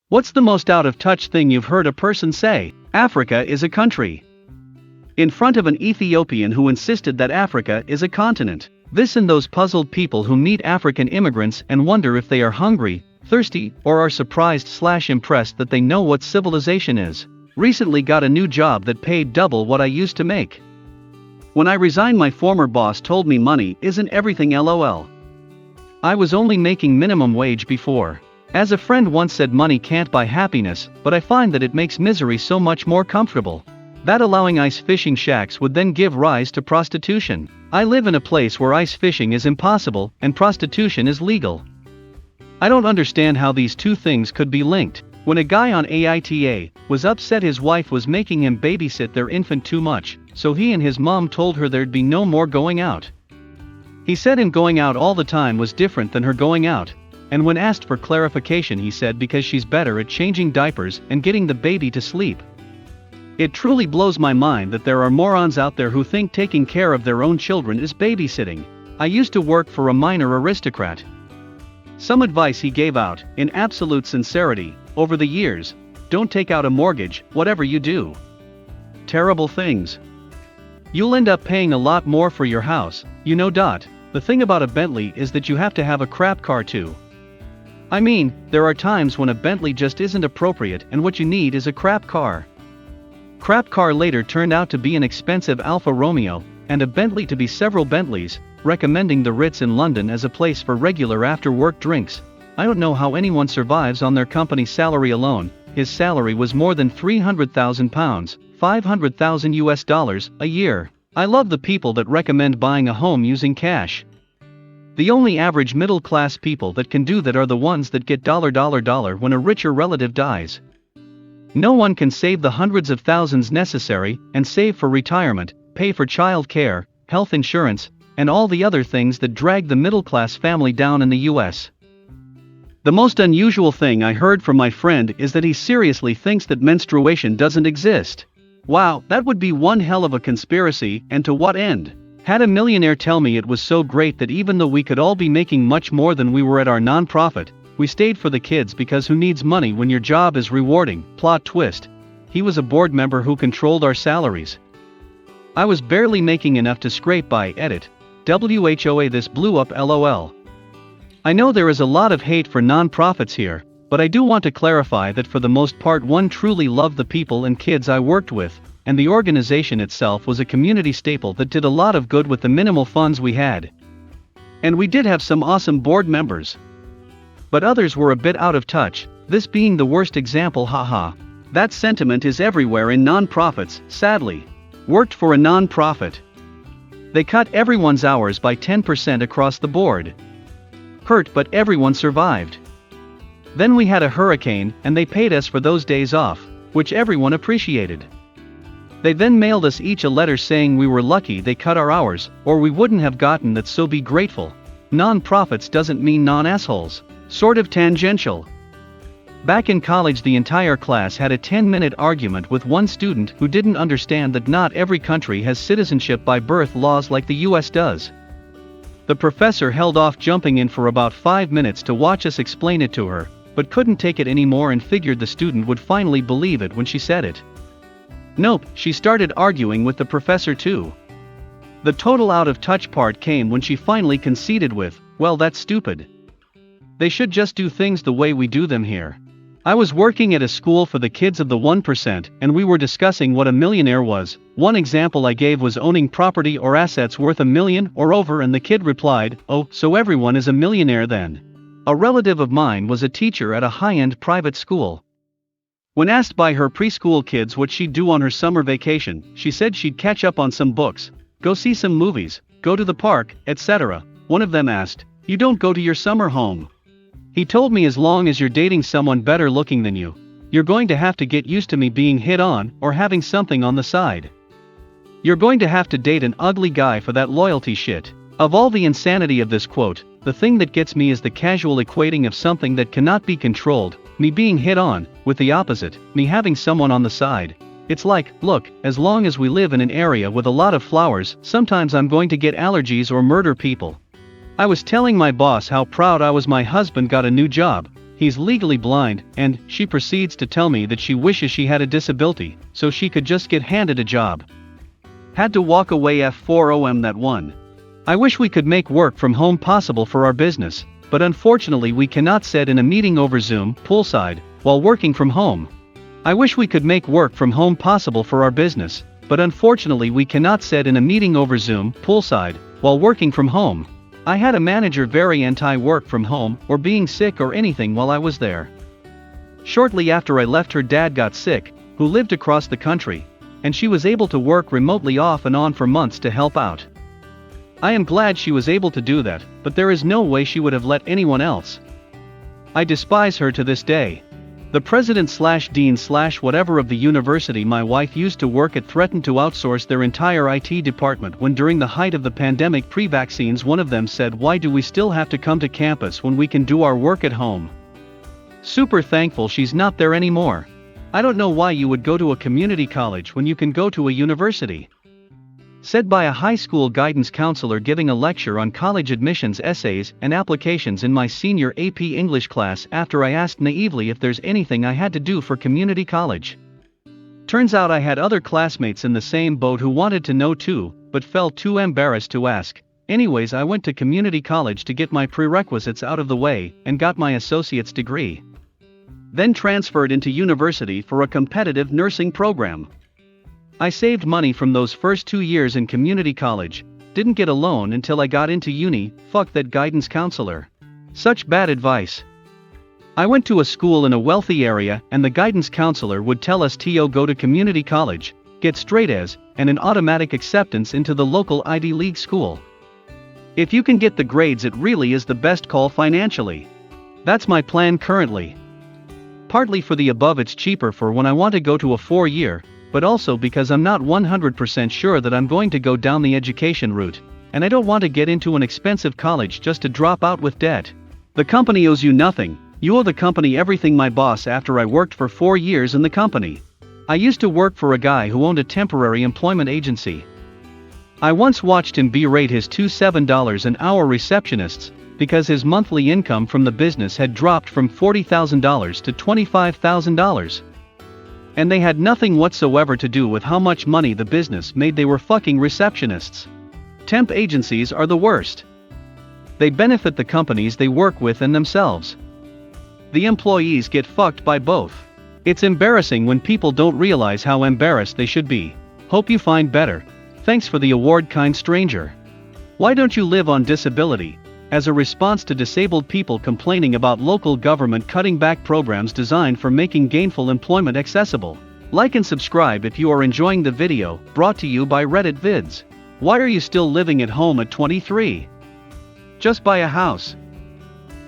What's the most out-of-touch thing you've heard a person say? Africa is a country. In front of an Ethiopian who insisted that Africa is a continent. This and those puzzled people who meet African immigrants and wonder if they are hungry, thirsty, or are surprised/impressed that they know what civilization is. Recently got a new job that paid double what I used to make. When I resigned, my former boss told me money isn't everything, lol. I was only making minimum wage before. As a friend once said, money can't buy happiness, but I find that it makes misery so much more comfortable. That allowing ice fishing shacks would then give rise to prostitution. I live in a place where ice fishing is impossible and prostitution is legal. I don't understand how these two things could be linked. When a guy on AITA was upset his wife was making him babysit their infant too much, so he and his mom told her there'd be no more going out. He said him going out all the time was different than her going out, and when asked for clarification he said because she's better at changing diapers and getting the baby to sleep. It truly blows my mind that there are morons out there who think taking care of their own children is babysitting. I used to work for a minor aristocrat. Some advice he gave out, in absolute sincerity, over the years: don't take out a mortgage, whatever you do. Terrible things. You'll end up paying a lot more for your house, you know. The thing about a Bentley is that you have to have a crap car too. I mean, there are times when a Bentley just isn't appropriate and what you need is a crap car. Crap car later turned out to be an expensive Alfa Romeo, and a Bentley to be several Bentleys, recommending the Ritz in London as a place for regular after-work drinks. I don't know how anyone survives on their company salary alone. His salary was more than £300,000, $500,000 a year. I love the people that recommend buying a home using cash. The only average middle-class people that can do that are the ones that get $... when a richer relative dies. No one can save the hundreds of thousands necessary and save for retirement, pay for child care, health insurance, and all the other things that drag the middle-class family down in the US. The most unusual thing I heard from my friend is that he seriously thinks that menstruation doesn't exist. Wow, that would be one hell of a conspiracy, and to what end? Had a millionaire tell me it was so great that even though we could all be making much more than we were at our non-profit, we stayed for the kids because who needs money when your job is rewarding? Plot twist. He was a board member who controlled our salaries. I was barely making enough to scrape by. Edit. WHOA this blew up, lol. I know there is a lot of hate for non-profits here, but I do want to clarify that for the most part one truly loved the people and kids I worked with, and the organization itself was a community staple that did a lot of good with the minimal funds we had. And we did have some awesome board members. But others were a bit out of touch, this being the worst example, haha. That sentiment is everywhere in non-profits, sadly. Worked for a non-profit. They cut everyone's hours by 10% across the board. Hurt, but everyone survived. Then we had a hurricane and they paid us for those days off, which everyone appreciated. They then mailed us each a letter saying we were lucky they cut our hours, or we wouldn't have gotten that, so be grateful. Non-profits doesn't mean non-assholes. Sort of tangential. Back in college the entire class had a 10-minute argument with one student who didn't understand that not every country has citizenship by birth laws like the US does. The professor held off jumping in for about 5 minutes to watch us explain it to her, but couldn't take it anymore and figured the student would finally believe it when she said it. Nope, she started arguing with the professor too. The total out of touch part came when she finally conceded with, well, that's stupid. They should just do things the way we do them here. I was working at a school for the kids of the 1% and we were discussing what a millionaire was. One example I gave was owning property or assets worth $1 million or over, and the kid replied, oh, so everyone is a millionaire then. A relative of mine was a teacher at a high-end private school. When asked by her preschool kids what she'd do on her summer vacation, she said she'd catch up on some books, go see some movies, go to the park, etc. One of them asked, you don't go to your summer home? He told me as long as you're dating someone better looking than you, you're going to have to get used to me being hit on or having something on the side. You're going to have to date an ugly guy for that loyalty shit. Of all the insanity of this quote, the thing that gets me is the casual equating of something that cannot be controlled, me being hit on, with the opposite, me having someone on the side. It's like, look, as long as we live in an area with a lot of flowers, sometimes I'm going to get allergies or murder people. I was telling my boss how proud I was my husband got a new job, He's legally blind, and she proceeds to tell me that she wishes she had a disability, so she could just get handed a job. Had to walk away F4OM that one. I wish we could make work from home possible for our business, but unfortunately we cannot sit in a meeting over Zoom, poolside, while working from home. I wish we could make work from home possible for our business, but unfortunately we cannot sit in a meeting over Zoom, poolside, while working from home. I had a manager very anti-work from home or being sick or anything while I was there. Shortly after I left, her dad got sick, who lived across the country, and she was able to work remotely off and on for months to help out. I am glad she was able to do that, but there is no way she would have let anyone else. I despise her to this day. The president/dean/whatever of the university my wife used to work at threatened to outsource their entire IT department when, during the height of the pandemic pre-vaccines, one of them said, "Why do we still have to come to campus when we can do our work at home?" Super thankful she's not there anymore. I don't know why you would go to a community college when you can go to a university. Said by a high school guidance counselor giving a lecture on college admissions essays and applications in my senior AP English class after I asked naively if there's anything I had to do for community college. Turns out I had other classmates in the same boat who wanted to know too, but felt too embarrassed to ask. Anyways, I went to community college to get my prerequisites out of the way and got my associate's degree. Then transferred into university for a competitive nursing program. I saved money from those first 2 years in community college, didn't get a loan until I got into uni. Fuck that guidance counselor. Such bad advice. I went to a school in a wealthy area and the guidance counselor would tell us to go to community college, get straight A's, and an automatic acceptance into the local Ivy League school. If you can get the grades, it really is the best call financially. That's my plan currently. Partly for the above, it's cheaper for when I want to go to a 4-year, but also because I'm not 100% sure that I'm going to go down the education route, and I don't want to get into an expensive college just to drop out with debt. The company owes you nothing, you owe the company everything. My boss, after I worked for 4 years in the company. I used to work for a guy who owned a temporary employment agency. I once watched him berate his two $7 an hour receptionists, because his monthly income from the business had dropped from $40,000 to $25,000. And they had nothing whatsoever to do with how much money the business made. They were fucking receptionists. Temp agencies are the worst. They benefit the companies they work with and themselves. The employees get fucked by both. It's embarrassing when people don't realize how embarrassed they should be. Hope you find better. Thanks for the award, kind stranger. Why don't you live on disability? As a response to disabled people complaining about local government cutting back programs designed for making gainful employment accessible. Like and subscribe if you are enjoying the video, brought to you by Reddit Vids. Why are you still living at home at 23? Just buy a house.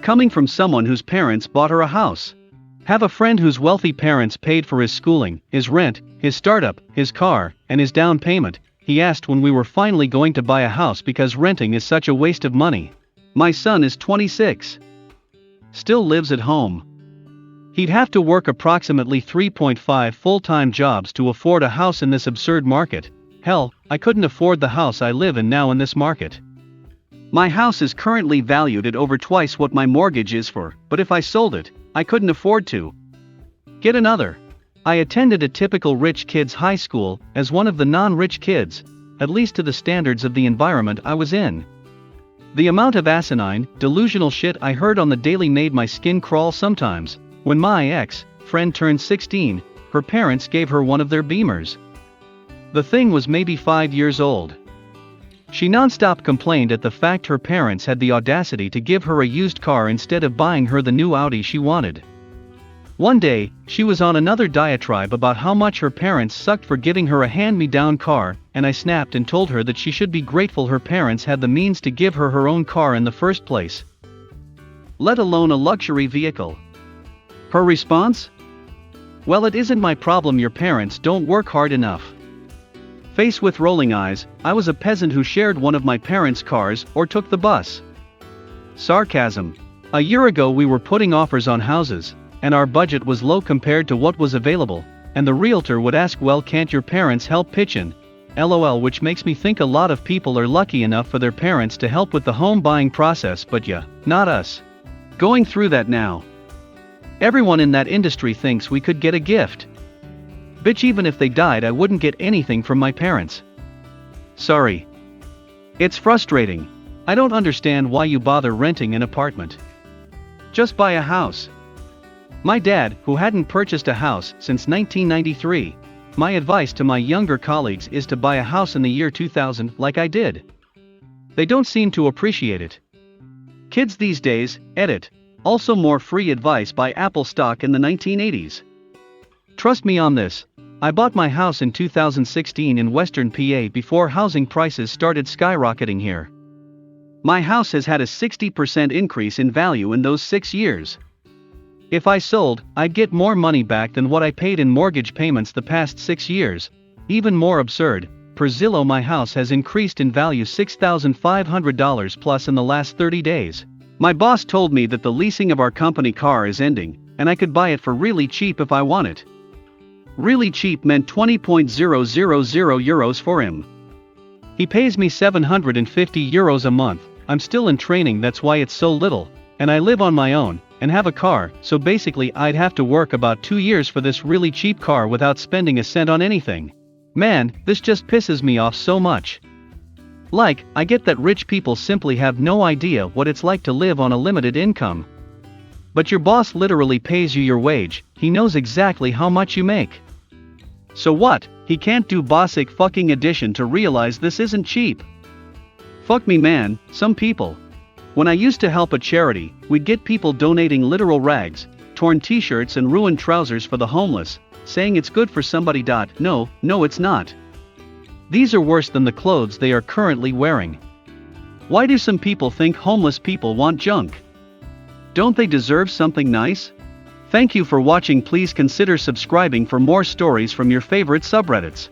Coming from someone whose parents bought her a house. Have a friend whose wealthy parents paid for his schooling, his rent, his startup, his car, and his down payment. He asked when we were finally going to buy a house because renting is such a waste of money. My son is 26. Still lives at home. He'd have to work approximately 3.5 full-time jobs to afford a house in this absurd market. Hell, I couldn't afford the house I live in now in this market. My house is currently valued at over twice what my mortgage is for, but if I sold it, I couldn't afford to get another. I attended a typical rich kid's high school, as one of the non-rich kids, at least to the standards of the environment I was in. The amount of asinine, delusional shit I heard on the daily made my skin crawl sometimes. When my ex-friend turned 16, her parents gave her one of their Beamers. The thing was maybe 5 years old. She nonstop complained at the fact her parents had the audacity to give her a used car instead of buying her the new Audi she wanted. One day, she was on another diatribe about how much her parents sucked for giving her a hand-me-down car, and I snapped and told her that she should be grateful her parents had the means to give her own car in the first place, let alone a luxury vehicle. Her response? Well, it isn't my problem your parents don't work hard enough. Face with rolling eyes, I was a peasant who shared one of my parents' cars or took the bus. Sarcasm. A year ago we were putting offers on houses, and our budget was low compared to what was available, and the realtor would ask, well, can't your parents help pitch in? LOL, which makes me think a lot of people are lucky enough for their parents to help with the home buying process, but yeah, not us. Going through that now. Everyone in that industry thinks we could get a gift. Bitch, even if they died I wouldn't get anything from my parents. Sorry. It's frustrating. I don't understand why you bother renting an apartment. Just buy a house. My dad, who hadn't purchased a house since 1993, my advice to my younger colleagues is to buy a house in the year 2000 like I did. They don't seem to appreciate it. Kids these days, edit. Also more free advice by Apple stock in the 1980s. Trust me on this. I bought my house in 2016 in Western PA before housing prices started skyrocketing here. My house has had a 60% increase in value in those 6 years. If I sold, I'd get more money back than what I paid in mortgage payments the past 6 years. Even more absurd, per Zillow my house has increased in value $6,500 plus in the last 30 days. My boss told me that the leasing of our company car is ending, and I could buy it for really cheap if I want it. Really cheap meant 20,000 euros for him. He pays me 750 euros a month. I'm still in training, that's why it's so little, and I live on my own, and have a car, so basically I'd have to work about 2 years for this really cheap car without spending a cent on anything. Man, this just pisses me off so much. Like, I get that rich people simply have no idea what it's like to live on a limited income. But your boss literally pays you your wage, he knows exactly how much you make. So what, he can't do basic fucking addition to realize this isn't cheap? Fuck me man, some people. When I used to help a charity, we'd get people donating literal rags, torn t-shirts and ruined trousers for the homeless, saying it's good for somebody. No, it's not. These are worse than the clothes they are currently wearing. Why do some people think homeless people want junk? Don't they deserve something nice? Thank you for watching. Please consider subscribing for more stories from your favorite subreddits.